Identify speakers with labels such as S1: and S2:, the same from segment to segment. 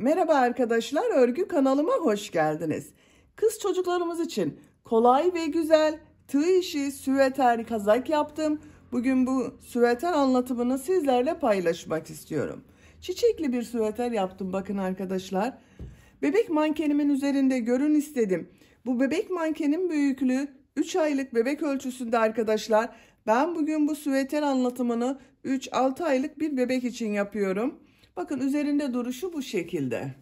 S1: Merhaba arkadaşlar, örgü kanalıma hoş geldiniz. Kız çocuklarımız için kolay ve güzel tığ işi süveter kazak yaptım. Bugün bu süveter anlatımını sizlerle paylaşmak istiyorum. Çiçekli bir süveter yaptım bakın arkadaşlar. Bebek mankenimin üzerinde görün istedim. Bu bebek mankenin büyüklüğü 3 aylık bebek ölçüsünde arkadaşlar. Ben bugün bu süveter anlatımını 3-6 aylık bir bebek için yapıyorum. Bakın üzerinde duruşu bu şekilde.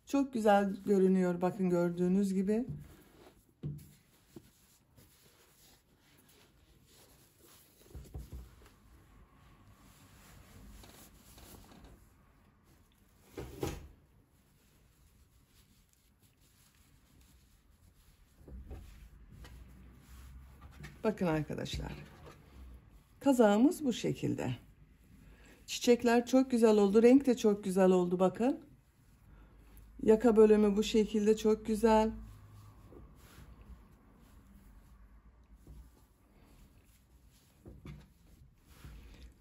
S1: Çok güzel görünüyor bakın gördüğünüz gibi. Bakın arkadaşlar. Kazağımız bu şekilde. Çiçekler çok güzel oldu. Renk de çok güzel oldu bakın. Yaka bölümü bu şekilde çok güzel.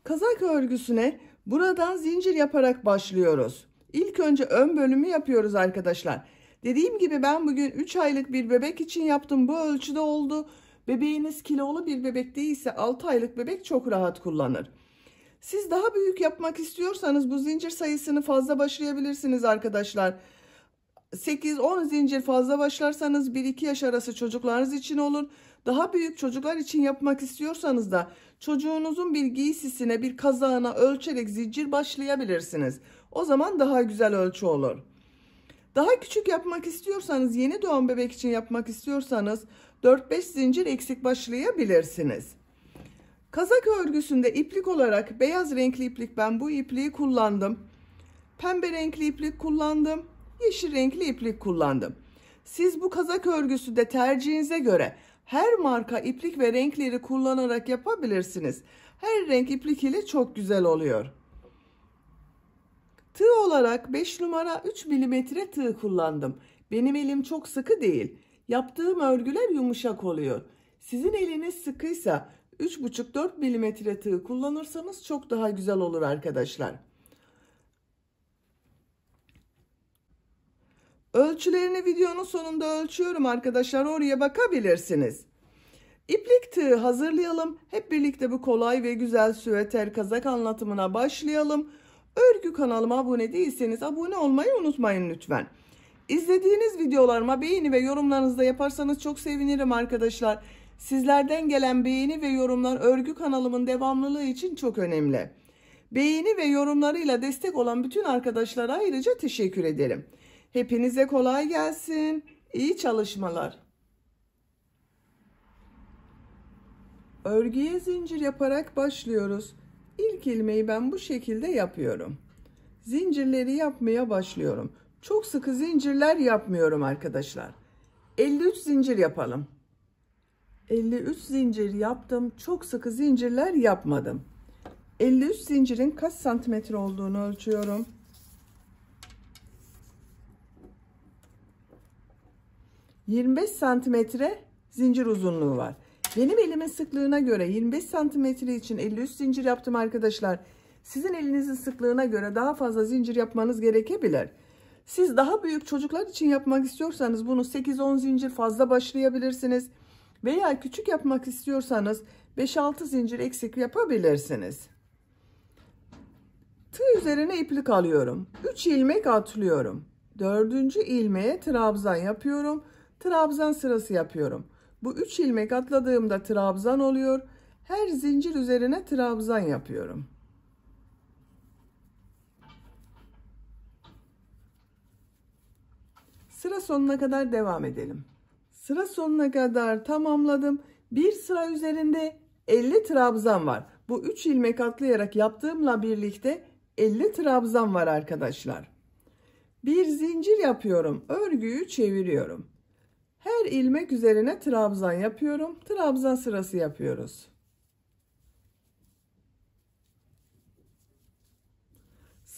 S1: Kazak örgüsüne buradan zincir yaparak başlıyoruz. İlk önce ön bölümü yapıyoruz arkadaşlar. Dediğim gibi ben bugün 3 aylık bir bebek için yaptım. Bu ölçüde oldu. Bebeğiniz kilolu bir bebek değilse 6 aylık bebek çok rahat kullanır. Siz daha büyük yapmak istiyorsanız bu zincir sayısını fazla başlayabilirsiniz arkadaşlar. 8-10 zincir fazla başlarsanız 1-2 yaş arası çocuklarınız için olur. Daha büyük çocuklar için yapmak istiyorsanız da çocuğunuzun bir giysisine, bir kazağına ölçerek zincir başlayabilirsiniz. O zaman daha güzel ölçü olur. Daha küçük yapmak istiyorsanız, yeni doğan bebek için yapmak istiyorsanız 4-5 zincir eksik başlayabilirsiniz. Kazak örgüsünde iplik olarak beyaz renkli iplik, ben bu ipliği kullandım. Pembe renkli iplik kullandım. Yeşil renkli iplik kullandım. Siz bu kazak örgüsü de tercihinize göre her marka iplik ve renkleri kullanarak yapabilirsiniz. Her renk iplik ile çok güzel oluyor. Tığ olarak 5 numara 3 milimetre tığ kullandım. Benim elim çok sıkı değil. Yaptığım örgüler yumuşak oluyor. Sizin eliniz sıkıysa 3,5-4 milimetre tığ kullanırsanız çok daha güzel olur arkadaşlar. Ölçülerini videonun sonunda ölçüyorum arkadaşlar. Oraya bakabilirsiniz. İplik tığı hazırlayalım. Hep birlikte bu kolay ve güzel süveter kazak anlatımına başlayalım. Örgü kanalıma abone değilseniz abone olmayı unutmayın lütfen. İzlediğiniz videolarıma beğeni ve yorumlarınızı da yaparsanız çok sevinirim arkadaşlar. Sizlerden gelen beğeni ve yorumlar örgü kanalımın devamlılığı için çok önemli. Beğeni ve yorumlarıyla destek olan bütün arkadaşlara ayrıca teşekkür ederim. Hepinize kolay gelsin. İyi çalışmalar. Örgüye zincir yaparak başlıyoruz. İlk ilmeği ben bu şekilde yapıyorum. Zincirleri yapmaya başlıyorum. Çok sıkı zincirler yapmıyorum arkadaşlar. 53 zincir yapalım. 53 zincir yaptım. Çok sıkı zincirler yapmadım. 53 zincirin kaç santimetre olduğunu ölçüyorum. 25 santimetre zincir uzunluğu var. Benim elimin sıklığına göre 25 santimetre için 53 zincir yaptım arkadaşlar. Sizin elinizin sıklığına göre daha fazla zincir yapmanız gerekebilir. Siz daha büyük çocuklar için yapmak istiyorsanız bunu 8-10 zincir fazla başlayabilirsiniz. Veya küçük yapmak istiyorsanız 5-6 zincir eksik yapabilirsiniz. Tığ üzerine iplik alıyorum. 3 ilmek atlıyorum. 4. ilmeğe trabzan yapıyorum. Trabzan sırası yapıyorum. Bu 3 ilmek atladığımda trabzan oluyor. Her zincir üzerine trabzan yapıyorum. Sıra sonuna kadar devam edelim. Sıra sonuna kadar tamamladım. Bir sıra üzerinde 50 trabzan var. Bu 3 ilmek atlayarak yaptığımla birlikte 50 trabzan var arkadaşlar. Bir zincir yapıyorum. Örgüyü çeviriyorum. Her ilmek üzerine trabzan yapıyorum. Trabzan sırası yapıyoruz.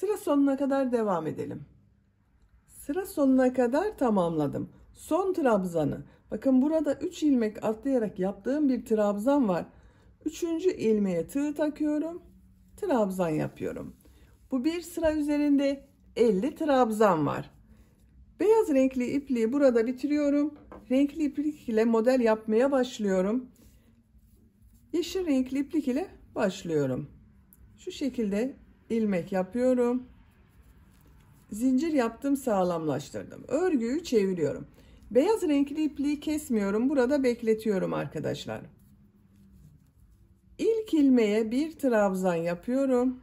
S1: Sıra sonuna kadar devam edelim. Sıra sonuna kadar tamamladım. Son trabzanı. Bakın burada 3 ilmek atlayarak yaptığım bir trabzan var. 3. ilmeğe tığ takıyorum. Trabzan yapıyorum. Bu bir sıra üzerinde 50 trabzan var. Beyaz renkli ipliği burada bitiriyorum. Renkli iplik ile model yapmaya başlıyorum. Yeşil renkli iplik ile başlıyorum. Şu şekilde ilmek yapıyorum. Zincir yaptım, sağlamlaştırdım. Örgüyü çeviriyorum. Beyaz renkli ipliği kesmiyorum. Burada bekletiyorum arkadaşlar. İlk ilmeğe bir trabzan yapıyorum.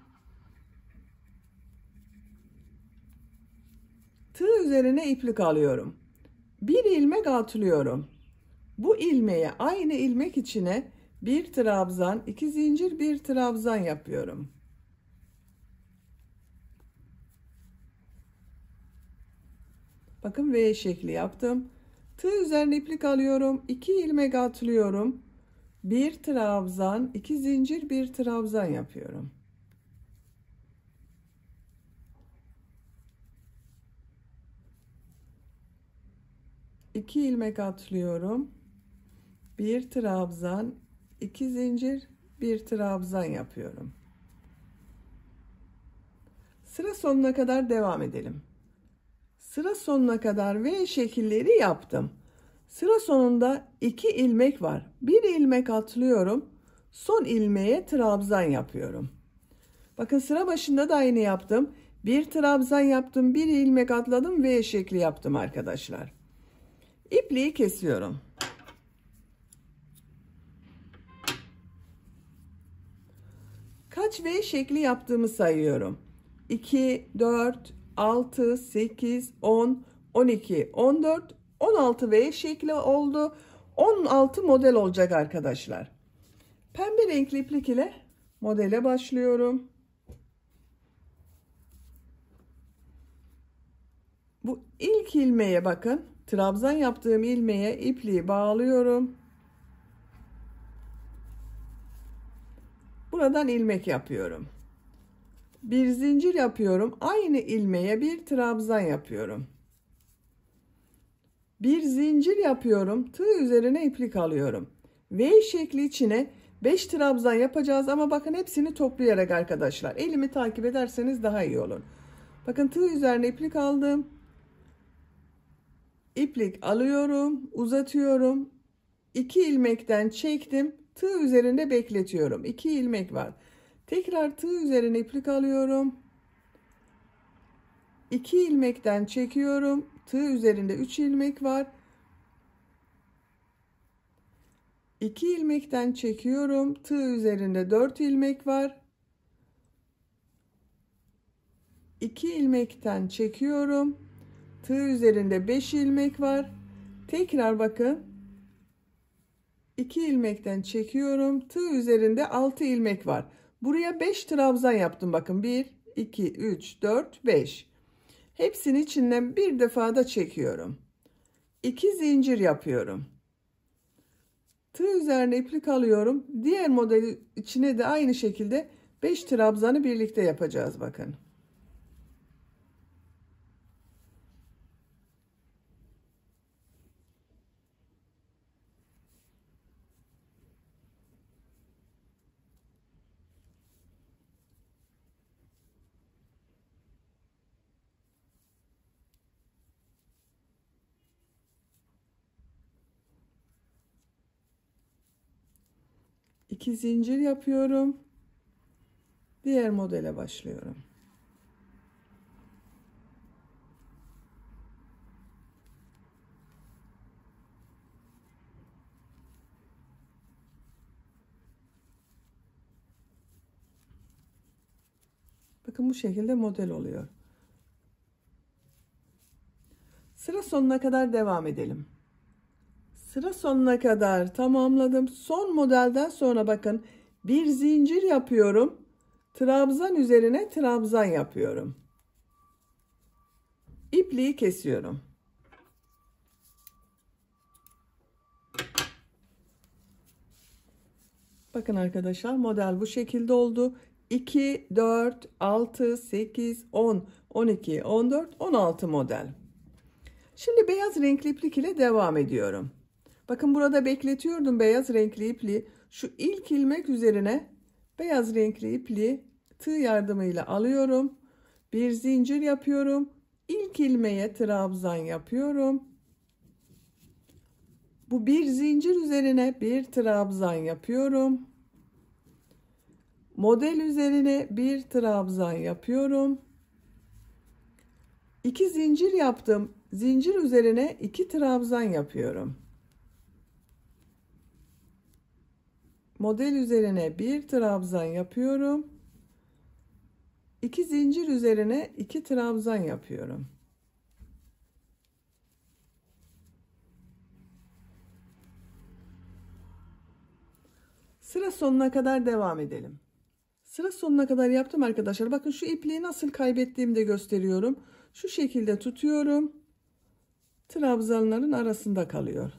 S1: Tığ üzerine iplik alıyorum. Bir ilmek atlıyorum. Bu ilmeğe aynı ilmek içine bir trabzan, 2 zincir, bir trabzan yapıyorum. Bakın V şekli yaptım. Tığ üzerine iplik alıyorum. 2 ilmek atlıyorum. Bir trabzan, 2 zincir, bir trabzan yapıyorum. İki ilmek atlıyorum. Bir trabzan, 2 zincir, bir trabzan yapıyorum. Sıra sonuna kadar devam edelim. Sıra sonuna kadar V şekilleri yaptım. Sıra sonunda 2 ilmek var. Bir ilmek atlıyorum. Son ilmeğe trabzan yapıyorum. Bakın sıra başında da aynı yaptım. Bir trabzan yaptım, bir ilmek atladım, V şekli yaptım arkadaşlar. İpliği kesiyorum. Kaç V şekli yaptığımı sayıyorum. 2, 4, 6, 8, 10, 12, 14, 16 V şekli oldu. 16 model olacak arkadaşlar. Pembe renkli iplik ile modele başlıyorum. Bu ilk ilmeğe bakın. Trabzan yaptığım ilmeğe ipliği bağlıyorum. Buradan ilmek yapıyorum. Bir zincir yapıyorum. Aynı ilmeğe bir trabzan yapıyorum. Bir zincir yapıyorum. Tığ üzerine iplik alıyorum. V şekli içine 5 trabzan yapacağız ama bakın hepsini toplayarak arkadaşlar. Elimi takip ederseniz daha iyi olur. Bakın tığ üzerine iplik aldım. İplik alıyorum, uzatıyorum. 2 ilmekten çektim. Tığ üzerinde bekletiyorum. 2 ilmek var. Tekrar tığ üzerine iplik alıyorum. 2 ilmekten çekiyorum. Tığ üzerinde 3 ilmek var. 2 ilmekten çekiyorum. Tığ üzerinde 4 ilmek var. 2 ilmekten çekiyorum. Tığ üzerinde 5 ilmek var. Tekrar bakın. 2 ilmekten çekiyorum. Tığ üzerinde 6 ilmek var. Buraya 5 trabzan yaptım. Bakın 1, 2, 3, 4, 5. Hepsini içinden bir defa da çekiyorum. 2 zincir yapıyorum. Tığ üzerine iplik alıyorum. Diğer modeli içine de aynı şekilde 5 trabzanı birlikte yapacağız bakın. İki zincir yapıyorum. Diğer modele başlıyorum. Bakın bu şekilde model oluyor. Sıra sonuna kadar devam edelim. Sıra sonuna kadar tamamladım. Son modelden sonra bakın bir zincir yapıyorum. Trabzan üzerine trabzan yapıyorum. İpliği kesiyorum. Bakın arkadaşlar model bu şekilde oldu. 2, 4, 6, 8, 10, 12, 14, 16 model. Şimdi beyaz renkli iplik ile devam ediyorum. Bakın burada bekletiyordum beyaz renkli ipliği. Şu ilk ilmek üzerine beyaz renkli ipliği tığ yardımıyla alıyorum. Bir zincir yapıyorum. İlk ilmeğe trabzan yapıyorum. Bu bir zincir üzerine bir trabzan yapıyorum. Model üzerine bir trabzan yapıyorum. 2 zincir yaptım. Zincir üzerine 2 trabzan yapıyorum. Model üzerine bir trabzan yapıyorum. 2 zincir üzerine 2 trabzan yapıyorum. Sıra sonuna kadar devam edelim. Sıra sonuna kadar yaptım arkadaşlar. Bakın şu ipliği nasıl kaybettiğimi de gösteriyorum. Şu şekilde tutuyorum. Trabzanların arasında kalıyor.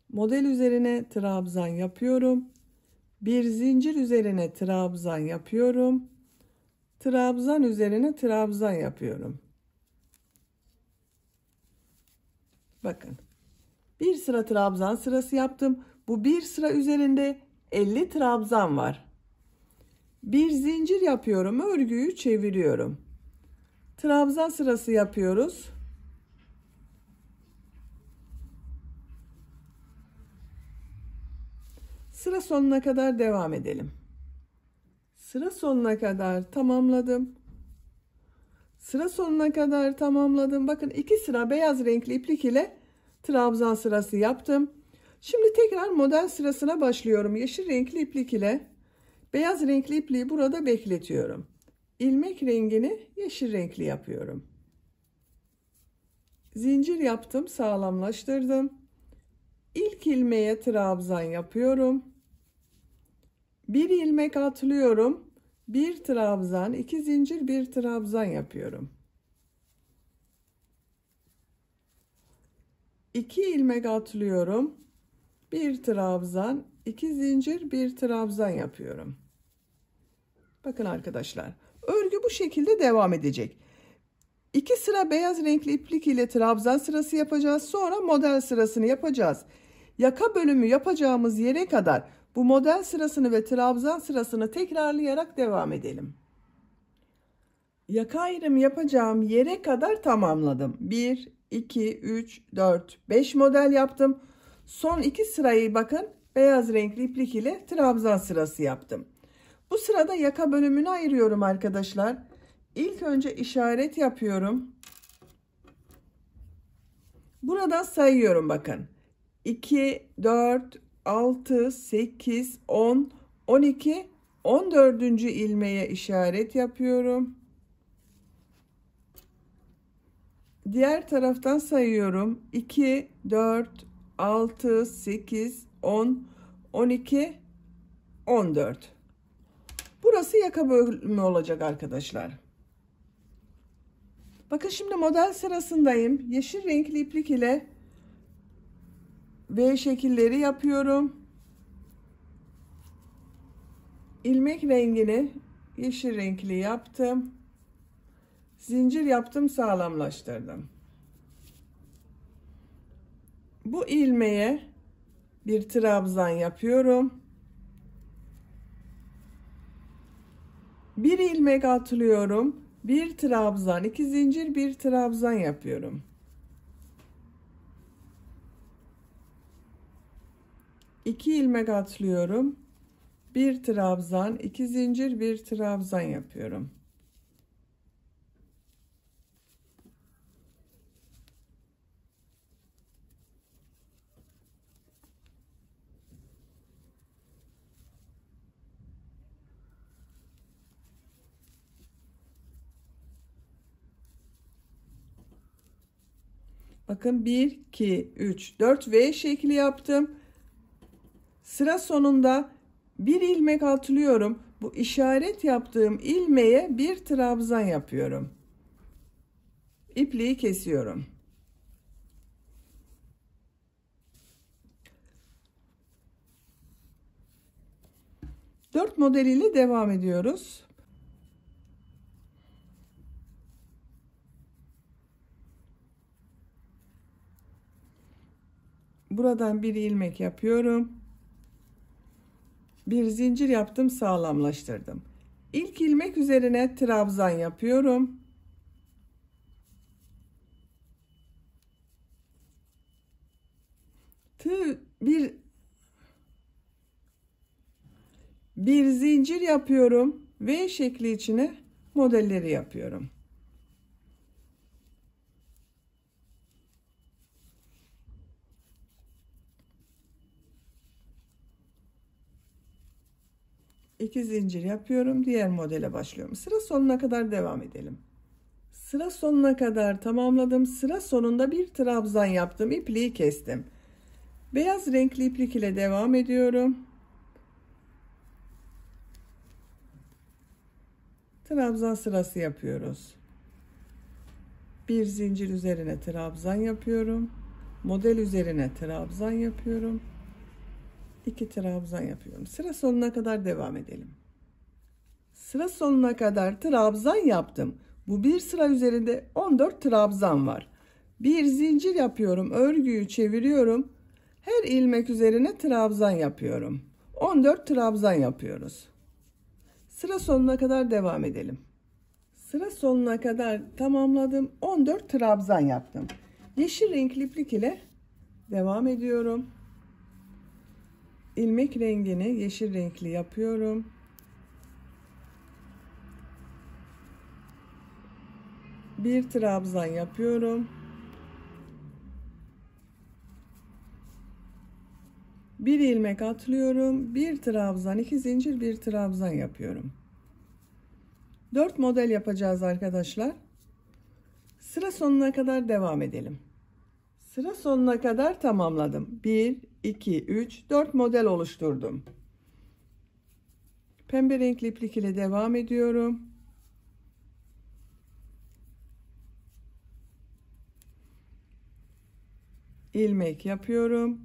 S1: Model üzerine trabzan yapıyorum. Bir zincir üzerine trabzan yapıyorum. Trabzan üzerine trabzan yapıyorum. Bakın. Bir sıra trabzan sırası yaptım. Bu bir sıra üzerinde 50 trabzan var. Bir zincir yapıyorum. Örgüyü çeviriyorum. Trabzan sırası yapıyoruz. Sıra sonuna kadar devam edelim. Sıra sonuna kadar tamamladım. Sıra sonuna kadar tamamladım. Bakın 2 sıra beyaz renkli iplik ile trabzan sırası yaptım. Şimdi tekrar model sırasına başlıyorum. Yeşil renkli iplik ile beyaz renkli ipliği burada bekletiyorum. İlmek rengini yeşil renkli yapıyorum. Zincir yaptım, sağlamlaştırdım. İlk ilmeğe trabzan yapıyorum. Bir ilmek atlıyorum. Bir trabzan, 2 zincir, bir trabzan yapıyorum. 2 ilmek atlıyorum. Bir trabzan, 2 zincir, bir trabzan yapıyorum. Bakın arkadaşlar, örgü bu şekilde devam edecek. 2 sıra beyaz renkli iplik ile trabzan sırası yapacağız. Sonra model sırasını yapacağız. Yaka bölümü yapacağımız yere kadar bu model sırasını ve trabzan sırasını tekrarlayarak devam edelim. Yaka ayrımı yapacağım yere kadar tamamladım. 1, 2, 3, 4, 5 model yaptım. Son 2 sırayı bakın beyaz renkli iplik ile trabzan sırası yaptım. Bu sırada yaka bölümünü ayırıyorum arkadaşlar. İlk önce işaret yapıyorum. Buradan sayıyorum bakın. 2, 4, 6, 8, 10, 12, 14. ilmeğe işaret yapıyorum. Diğer taraftan sayıyorum. 2, 4, 6, 8, 10, 12, 14. Burası yaka bölümü olacak arkadaşlar. Bakın şimdi model sırasındayım. Yeşil renkli iplik ile V şekilleri yapıyorum. İlmek rengini yeşil renkli yaptım. Zincir yaptım, sağlamlaştırdım. Bu ilmeğe bir trabzan yapıyorum. Bir ilmek atlıyorum. Bir trabzan, 2 zincir, bir trabzan yapıyorum. İki ilmek atlıyorum. Bir trabzan, 2 zincir, bir trabzan yapıyorum. Bakın 1, 2, 3, 4 V şekli yaptım. Sıra sonunda bir ilmek atlıyorum. Bu işaret yaptığım ilmeğe bir trabzan yapıyorum. İpliği kesiyorum. 4 modeliyle devam ediyoruz. Buradan bir ilmek yapıyorum. Bir zincir yaptım, sağlamlaştırdım. İlk ilmek üzerine trabzan yapıyorum. Bir zincir yapıyorum. V şekli içine modelleri yapıyorum. İki zincir yapıyorum. Diğer modele başlıyorum. Sıra sonuna kadar devam edelim. Sıra sonuna kadar tamamladım. Sıra sonunda bir trabzan yaptım. İpliği kestim. Beyaz renkli iplik ile devam ediyorum. Trabzan sırası yapıyoruz. Bir zincir üzerine trabzan yapıyorum. Model üzerine trabzan yapıyorum. 2 trabzan yapıyorum. Sıra sonuna kadar devam edelim. Sıra sonuna kadar trabzan yaptım. Bu bir sıra üzerinde 14 trabzan var. Bir zincir yapıyorum. Örgüyü çeviriyorum. Her ilmek üzerine trabzan yapıyorum. 14 trabzan yapıyoruz. Sıra sonuna kadar devam edelim. Sıra sonuna kadar tamamladım. 14 trabzan yaptım. Yeşil renkli iplik ile devam ediyorum. İlmek rengini yeşil renkli yapıyorum. Bir trabzan yapıyorum. Bir ilmek atlıyorum. Bir trabzan, 2 zincir, bir trabzan yapıyorum. 4 model yapacağız arkadaşlar. Sıra sonuna kadar devam edelim. Sıra sonuna kadar tamamladım. 1, 2, 3, 4 model oluşturdum. Pembe renkli iplik ile devam ediyorum. İlmek yapıyorum.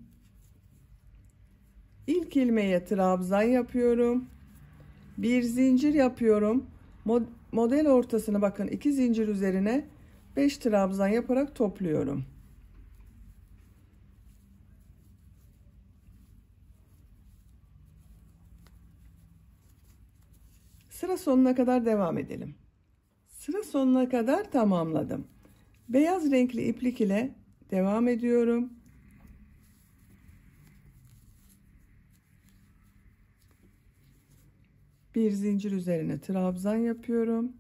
S1: İlk ilmeğe trabzan yapıyorum. Bir zincir yapıyorum. Model ortasını bakın 2 zincir üzerine 5 trabzan yaparak topluyorum. Sıra sonuna kadar devam edelim. Sıra sonuna kadar tamamladım. Beyaz renkli iplik ile devam ediyorum. Bir zincir üzerine trabzan yapıyorum.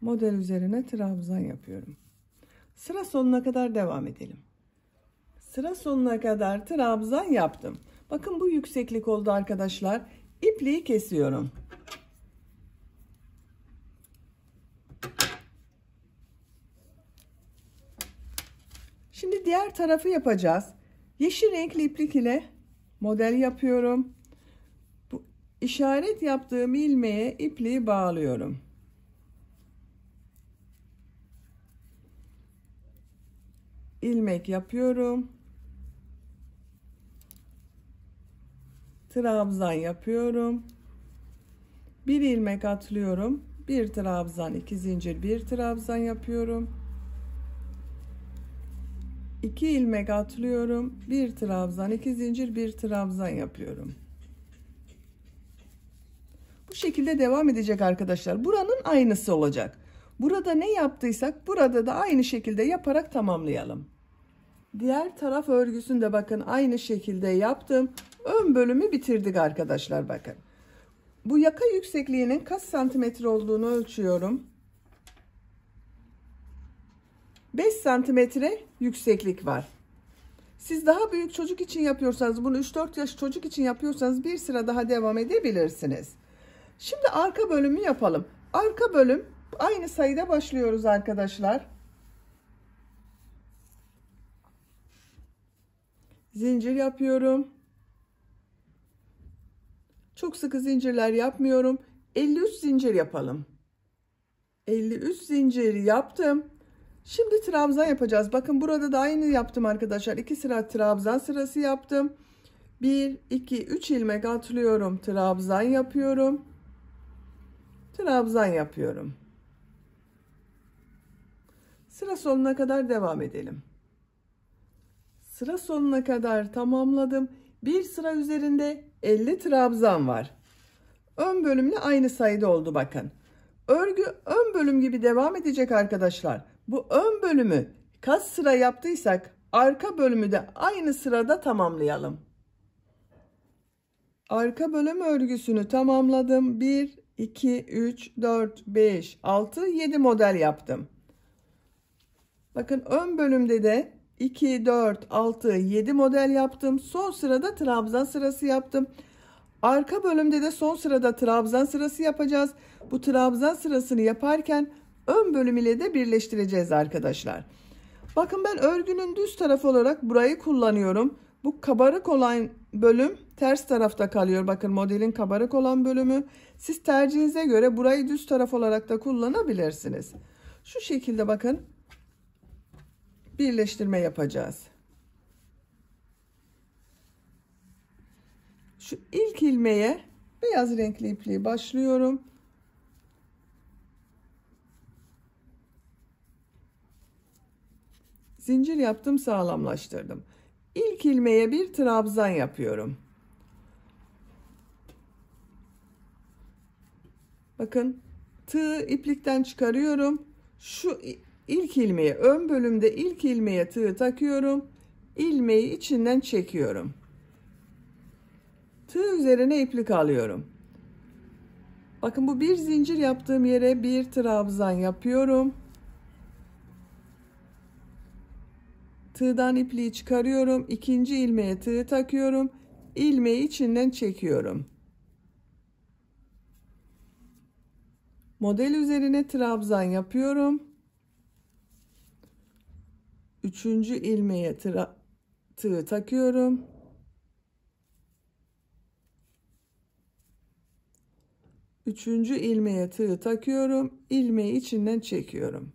S1: Model üzerine trabzan yapıyorum. Sıra sonuna kadar devam edelim. Sıra sonuna kadar trabzan yaptım. Bakın bu yükseklik oldu arkadaşlar. İpliği kesiyorum. Şimdi diğer tarafı yapacağız. Yeşil renkli iplik ile model yapıyorum. Bu işaret yaptığım ilmeğe ipliği bağlıyorum. İlmek yapıyorum. Trabzan yapıyorum. Bir ilmek atlıyorum. Bir trabzan, 2 zincir, bir trabzan yapıyorum. 2 ilmek atlıyorum. Bir trabzan, 2 zincir, bir trabzan yapıyorum. Bu şekilde devam edecek arkadaşlar. Buranın aynısı olacak. Burada ne yaptıysak burada da aynı şekilde yaparak tamamlayalım. Diğer taraf örgüsünü de bakın aynı şekilde yaptım. Ön bölümü bitirdik arkadaşlar bakın. Bu yaka yüksekliğinin kaç santimetre olduğunu ölçüyorum. 5 santimetre yükseklik var. Siz daha büyük çocuk için yapıyorsanız, bunu 3-4 yaş çocuk için yapıyorsanız bir sıra daha devam edebilirsiniz. Şimdi arka bölümü yapalım. Arka bölüm aynı sayıda başlıyoruz arkadaşlar. Zincir yapıyorum. Çok sıkı zincirler yapmıyorum. 53 zincir yapalım. 53 zincir yaptım. Şimdi trabzan yapacağız. Bakın burada da aynı yaptım arkadaşlar. 2 sıra trabzan sırası yaptım. 1, 2, 3 ilmek atlıyorum. Trabzan yapıyorum. Trabzan yapıyorum. Sıra sonuna kadar devam edelim. Sıra sonuna kadar tamamladım. Bir sıra üzerinde 50 trabzan var. Ön bölümle aynı sayıda oldu bakın. Örgü ön bölüm gibi devam edecek arkadaşlar. Bu ön bölümü kaç sıra yaptıysak arka bölümü de aynı sırada tamamlayalım. Arka bölüm örgüsünü tamamladım. 1, 2, 3, 4, 5, 6, 7 model yaptım. Bakın ön bölümde de 2, 4, 6, 7 model yaptım. Son sırada trabzan sırası yaptım. Arka bölümde de son sırada trabzan sırası yapacağız. Bu trabzan sırasını yaparken ön bölüm ile de birleştireceğiz arkadaşlar. Bakın ben örgünün düz tarafı olarak burayı kullanıyorum. Bu kabarık olan bölüm ters tarafta kalıyor. Bakın modelin kabarık olan bölümü. Siz tercihinize göre burayı düz taraf olarak da kullanabilirsiniz. Şu şekilde bakın birleştirme yapacağız. Şu ilk ilmeğe beyaz renkli ipliği başlıyorum. Zincir yaptım, sağlamlaştırdım. İlk ilmeğe bir trabzan yapıyorum. Bakın tığı iplikten çıkarıyorum. Şu ilk ilmeğe, ön bölümde ilk ilmeğe tığı takıyorum. İlmeği içinden çekiyorum. Tığ üzerine iplik alıyorum. Bakın bu bir zincir yaptığım yere bir trabzan yapıyorum. Tığdan ipliği çıkarıyorum. İkinci ilmeğe tığ takıyorum. İlmeği içinden çekiyorum. Model üzerine trabzan yapıyorum. Üçüncü ilmeğe tığ takıyorum. Üçüncü ilmeğe tığ takıyorum. İlmeği içinden çekiyorum.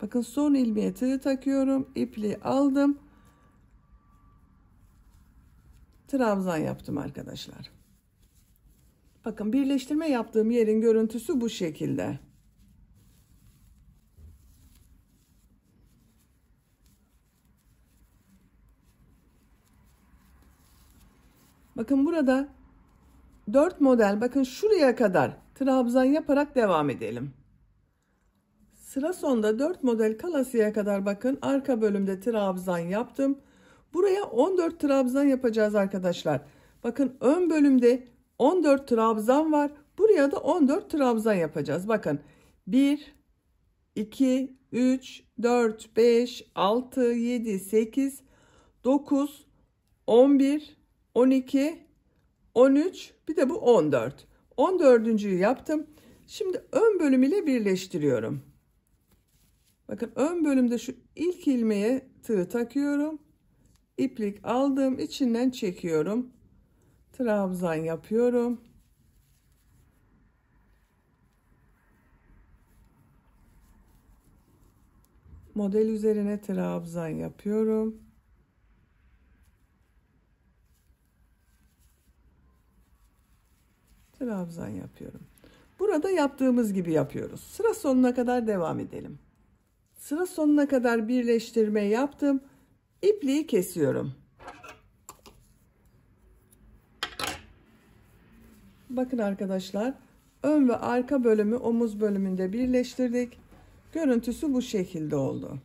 S1: Bakın son ilmeğe tığ takıyorum. İpliği aldım. Trabzan yaptım arkadaşlar. Bakın birleştirme yaptığım yerin görüntüsü bu şekilde. Bakın burada 4 model, bakın şuraya kadar trabzan yaparak devam edelim. Sıra sonunda 4 model kalasıya kadar bakın arka bölümde trabzan yaptım. Buraya 14 trabzan yapacağız arkadaşlar. Bakın ön bölümde 14 trabzan var. Buraya da 14 trabzan yapacağız. Bakın 1, 2, 3, 4, 5, 6, 7, 8, 9, 11, 12, 13, bir de bu 14. 14.'yü yaptım. Şimdi ön bölüm ile birleştiriyorum. Bakın ön bölümde şu ilk ilmeğe tığ takıyorum. İplik aldım, içinden çekiyorum. Trabzan yapıyorum. Model üzerine trabzan yapıyorum. Trabzan yapıyorum. Burada yaptığımız gibi yapıyoruz. Sıra sonuna kadar devam edelim. Sıra sonuna kadar birleştirme yaptım. İpliği kesiyorum. Bakın arkadaşlar, ön ve arka bölümü omuz bölümünde birleştirdik. Görüntüsü bu şekilde oldu.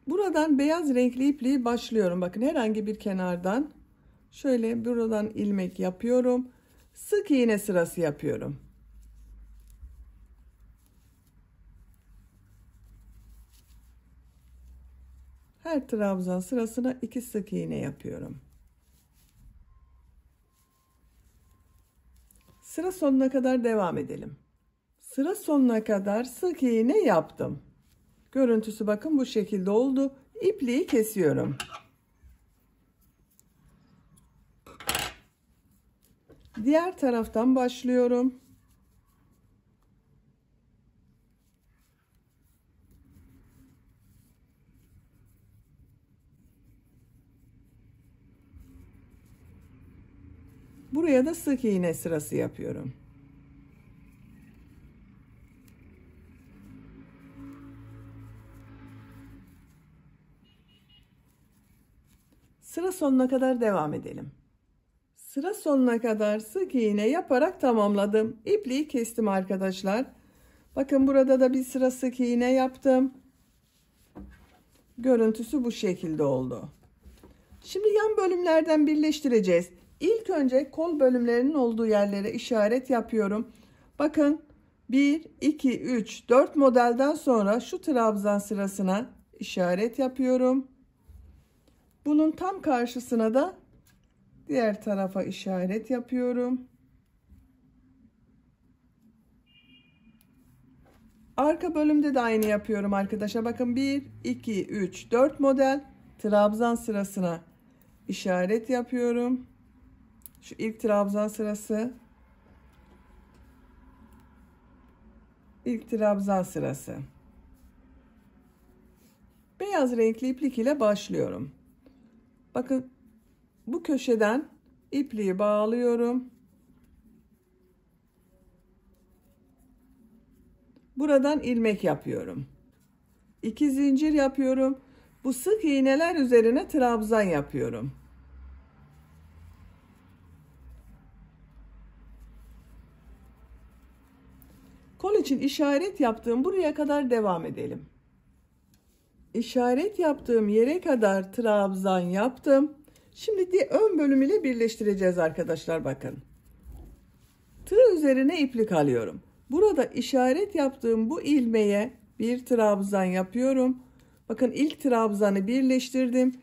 S1: Buradan beyaz renkli ipliği başlıyorum. Bakın herhangi bir kenardan şöyle buradan ilmek yapıyorum. Sık iğne sırası yapıyorum. Her trabzan sırasına 2 sık iğne yapıyorum. Sıra sonuna kadar devam edelim. Sıra sonuna kadar sık iğne yaptım. Görüntüsü bakın bu şekilde oldu. İpliği kesiyorum. Diğer taraftan başlıyorum. Buraya da sık iğne sırası yapıyorum. Sıra sonuna kadar devam edelim. Sıra sonuna kadar sık iğne yaparak tamamladım. İpliği kestim arkadaşlar. Bakın burada da bir sıra sık iğne yaptım. Görüntüsü bu şekilde oldu. Şimdi yan bölümlerden birleştireceğiz. İlk önce kol bölümlerinin olduğu yerlere işaret yapıyorum. Bakın 1, 2, 3, 4 modelden sonra şu trabzan sırasına işaret yapıyorum. Bunun tam karşısına da diğer tarafa işaret yapıyorum. Arka bölümde de aynı yapıyorum arkadaşlar. Bakın 1, 2, 3, 4 model trabzan sırasına işaret yapıyorum. Şu ilk trabzan sırası. İlk trabzan sırası. Beyaz renkli iplik ile başlıyorum. Bakın bu köşeden ipliği bağlıyorum. Buradan ilmek yapıyorum. 2 zincir yapıyorum. Bu sık iğneler üzerine trabzan yapıyorum. Kol için işaret yaptığım buraya kadar devam edelim. İşaret yaptığım yere kadar trabzan yaptım. Şimdi ön bölüm ile birleştireceğiz arkadaşlar, bakın. Tığ üzerine iplik alıyorum. Burada işaret yaptığım bu ilmeğe bir trabzan yapıyorum. Bakın ilk trabzanı birleştirdim.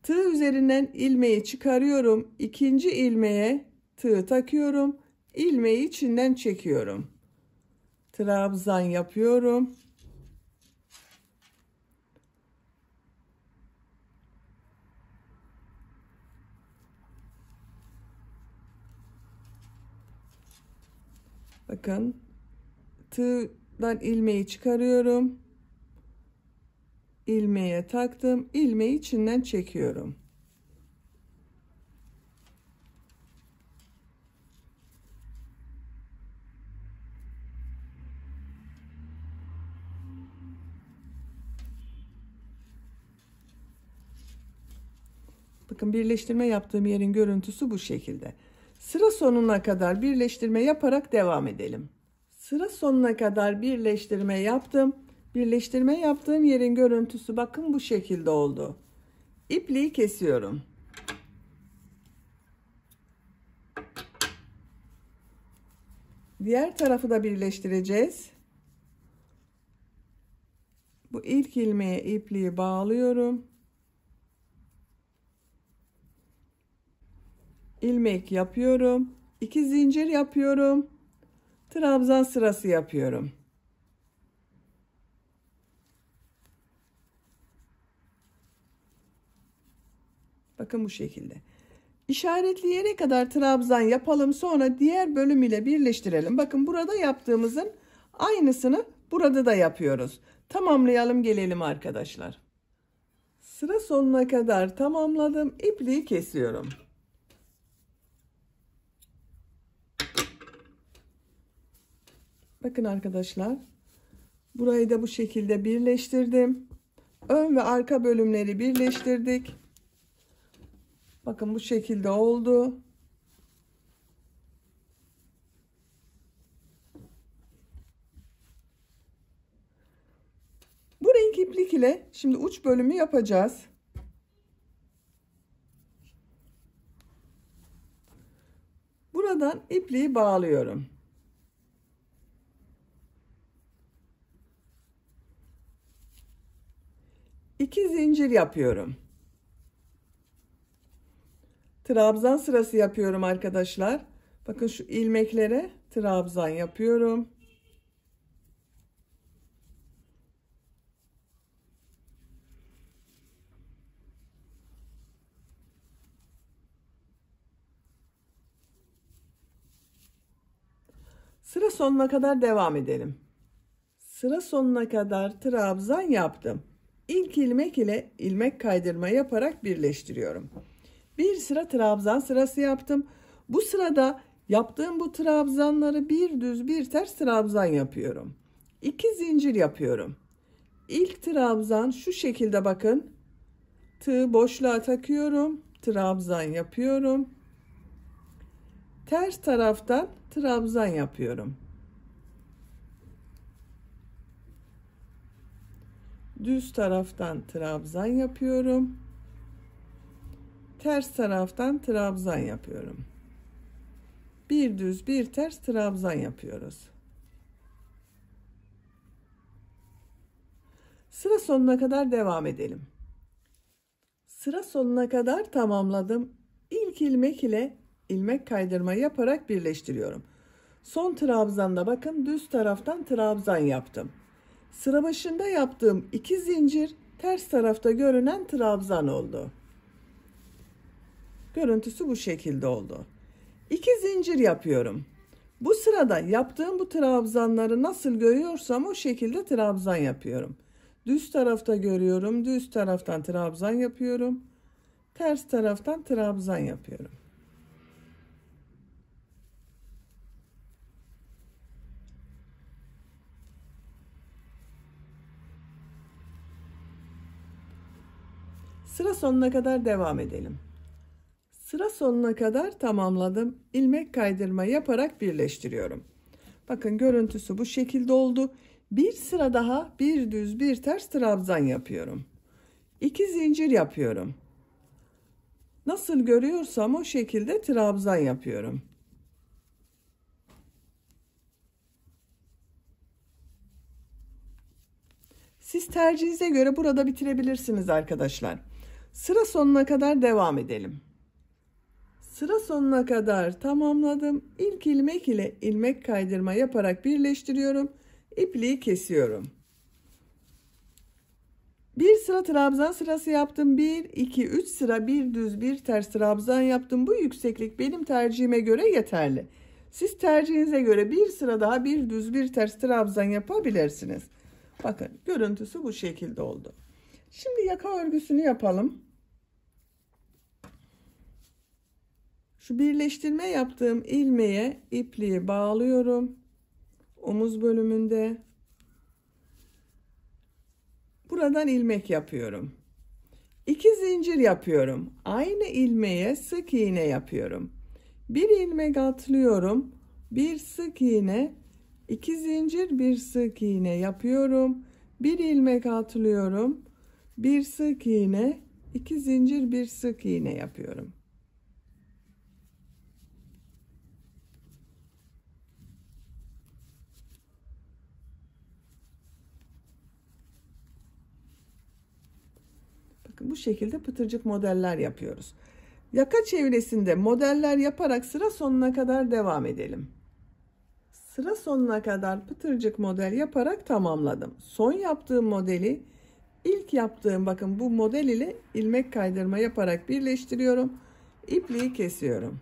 S1: Tığ üzerinden ilmeği çıkarıyorum. İkinci ilmeğe tığ takıyorum. İlmeği içinden çekiyorum. Trabzan yapıyorum. Bakın tığdan ilmeği çıkarıyorum. İlmeğe taktım. İlmeği içinden çekiyorum. Bakın birleştirme yaptığım yerin görüntüsü bu şekilde. Sıra sonuna kadar birleştirme yaparak devam edelim. Sıra sonuna kadar birleştirme yaptım. Birleştirme yaptığım yerin görüntüsü bakın bu şekilde oldu. İpliği kesiyorum. Diğer tarafı da birleştireceğiz. Bu ilk ilmeğe ipliği bağlıyorum. ilmek yapıyorum. 2 zincir yapıyorum. Trabzan sırası yapıyorum. Bakın bu şekilde. İşaretleyene kadar trabzan yapalım. Sonra diğer bölüm ile birleştirelim. Bakın burada yaptığımızın aynısını burada da yapıyoruz. Tamamlayalım gelelim arkadaşlar. Sıra sonuna kadar tamamladım. İpliği kesiyorum. Bakın arkadaşlar. Burayı da bu şekilde birleştirdim. Ön ve arka bölümleri birleştirdik. Bakın bu şekilde oldu. Bu renk iplik ile şimdi uç bölümü yapacağız. Buradan ipliği bağlıyorum. İki zincir yapıyorum. Trabzan sırası yapıyorum arkadaşlar. Bakın şu ilmeklere trabzan yapıyorum. Sıra sonuna kadar devam edelim. Sıra sonuna kadar trabzan yaptım. İlk ilmek ile ilmek kaydırma yaparak birleştiriyorum. Bir sıra trabzan sırası yaptım. Bu sırada yaptığım bu trabzanları bir düz bir ters trabzan yapıyorum. 2 zincir yapıyorum. İlk trabzan şu şekilde bakın. Tığ boşluğa takıyorum. Trabzan yapıyorum. Ters taraftan trabzan yapıyorum. Düz taraftan trabzan yapıyorum. Ters taraftan trabzan yapıyorum. Bir düz bir ters trabzan yapıyoruz. Sıra sonuna kadar devam edelim. Sıra sonuna kadar tamamladım. İlk ilmek ile ilmek kaydırma yaparak birleştiriyorum. Son trabzanda bakın düz taraftan trabzan yaptım. Sıra başında yaptığım 2 zincir ters tarafta görünen trabzan oldu. Görüntüsü bu şekilde oldu. 2 zincir yapıyorum. Bu sırada yaptığım bu trabzanları nasıl görüyorsam o şekilde trabzan yapıyorum. Düz tarafta görüyorum. Düz taraftan trabzan yapıyorum. Ters taraftan trabzan yapıyorum. Sıra sonuna kadar devam edelim. Sıra sonuna kadar tamamladım. İlmek kaydırma yaparak birleştiriyorum. Bakın görüntüsü bu şekilde oldu. Bir sıra daha bir düz bir ters trabzan yapıyorum. 2 zincir yapıyorum. Nasıl görüyorsam o şekilde trabzan yapıyorum. Siz tercihinize göre burada bitirebilirsiniz arkadaşlar. Sıra sonuna kadar devam edelim. Sıra sonuna kadar tamamladım. İlk ilmek ile ilmek kaydırma yaparak birleştiriyorum. İpliği kesiyorum. Bir sıra trabzan sırası yaptım. 1, 2, 3 sıra bir düz bir ters trabzan yaptım. Bu yükseklik benim tercihime göre yeterli. Siz tercihinize göre bir sıra daha bir düz bir ters trabzan yapabilirsiniz. Bakın görüntüsü bu şekilde oldu. Şimdi yaka örgüsünü yapalım. Şu birleştirme yaptığım ilmeğe ipliği bağlıyorum. Omuz bölümünde. Buradan ilmek yapıyorum. 2 zincir yapıyorum. Aynı ilmeğe sık iğne yapıyorum. Bir ilmek atlıyorum. Bir sık iğne, 2 zincir, bir sık iğne yapıyorum. Bir ilmek atlıyorum. Bir sık iğne, 2 zincir, bir sık iğne yapıyorum. Bakın bu şekilde pıtırcık modeller yapıyoruz. Yaka çevresinde modeller yaparak sıra sonuna kadar devam edelim. Sıra sonuna kadar pıtırcık model yaparak tamamladım. Son yaptığım modeli ilk yaptığım, bakın bu model ile ilmek kaydırma yaparak birleştiriyorum. İpliği kesiyorum.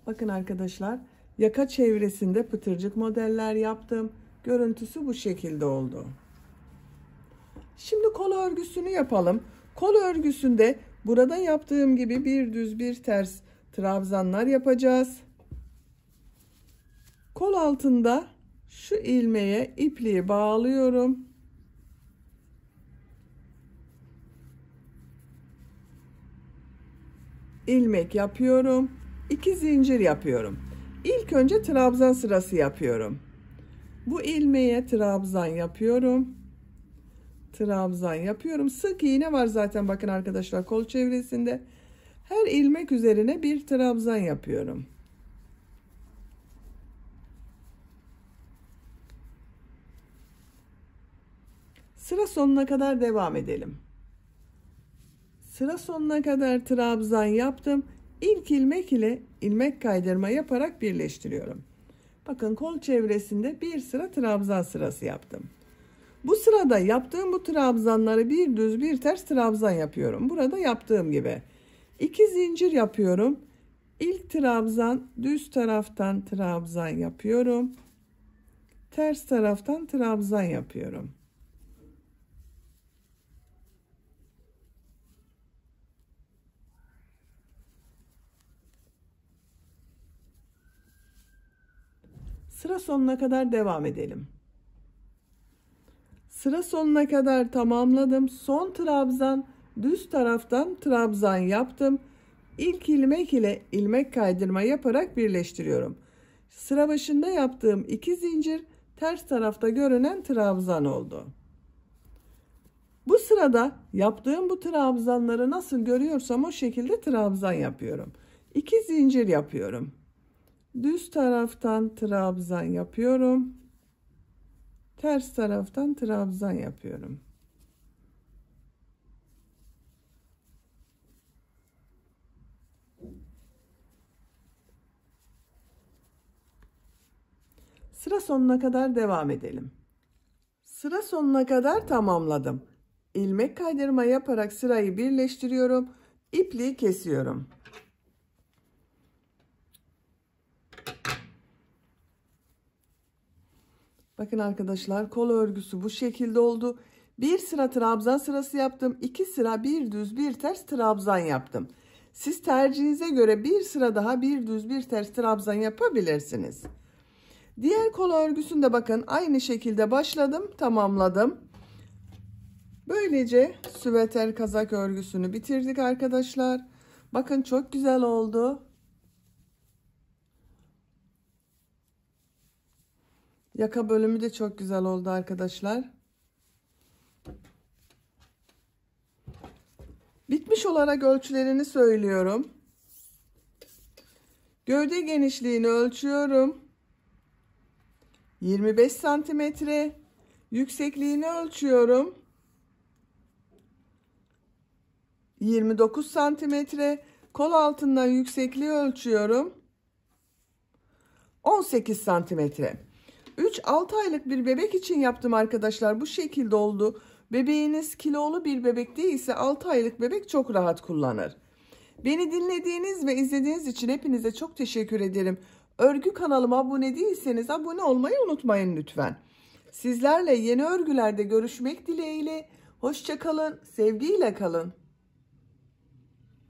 S1: Bakın arkadaşlar, yaka çevresinde pıtırcık modeller yaptım. Görüntüsü bu şekilde oldu. Şimdi kol örgüsünü yapalım. Kol örgüsünde burada yaptığım gibi bir düz bir ters trabzanlar yapacağız. Kol altında şu ilmeğe ipliği bağlıyorum. İlmek yapıyorum. 2 zincir yapıyorum. İlk önce trabzan sırası yapıyorum. Bu ilmeğe trabzan yapıyorum. Trabzan yapıyorum. Sık iğne var zaten, bakın arkadaşlar, kol çevresinde. Her ilmek üzerine bir trabzan yapıyorum. Sıra sonuna kadar devam edelim. Sıra sonuna kadar trabzan yaptım. İlk ilmek ile ilmek kaydırma yaparak birleştiriyorum. Bakın kol çevresinde bir sıra trabzan sırası yaptım. Bu sırada yaptığım bu trabzanları bir düz bir ters trabzan yapıyorum. Burada yaptığım gibi 2 zincir yapıyorum. İlk trabzan, düz taraftan trabzan yapıyorum. Ters taraftan trabzan yapıyorum. Sıra sonuna kadar devam edelim. Sıra sonuna kadar tamamladım. Son trabzan, düz taraftan trabzan yaptım. İlk ilmek ile ilmek kaydırma yaparak birleştiriyorum. Sıra başında yaptığım 2 zincir ters tarafta görünen trabzan oldu. Bu sırada yaptığım bu trabzanları nasıl görüyorsam o şekilde trabzan yapıyorum. 2 zincir yapıyorum. Düz taraftan trabzan yapıyorum. Ters taraftan trabzan yapıyorum. Sıra sonuna kadar devam edelim. Sıra sonuna kadar tamamladım. İlmek kaydırma yaparak sırayı birleştiriyorum. İpliği kesiyorum. Bakın arkadaşlar, kol örgüsü bu şekilde oldu. Bir sıra trabzan sırası yaptım. 2 sıra bir düz bir ters trabzan yaptım. Siz tercihinize göre bir sıra daha bir düz bir ters trabzan yapabilirsiniz. Diğer kol örgüsünde bakın aynı şekilde başladım, tamamladım. Böylece süveter kazak örgüsünü bitirdik arkadaşlar. Bakın çok güzel oldu. Yaka bölümü de çok güzel oldu arkadaşlar. Bitmiş olarak ölçülerini söylüyorum. Gövde genişliğini ölçüyorum. 25 santimetre. Yüksekliğini ölçüyorum. 29 santimetre. Kol altından yüksekliği ölçüyorum. 18 santimetre. 3-6 aylık bir bebek için yaptım arkadaşlar. Bu şekilde oldu. Bebeğiniz kilolu bir bebek değilse 6 aylık bebek çok rahat kullanır. Beni dinlediğiniz ve izlediğiniz için hepinize çok teşekkür ederim. Örgü kanalıma abone değilseniz abone olmayı unutmayın lütfen. Sizlerle yeni örgülerde görüşmek dileğiyle. Hoşça kalın, sevgiyle kalın.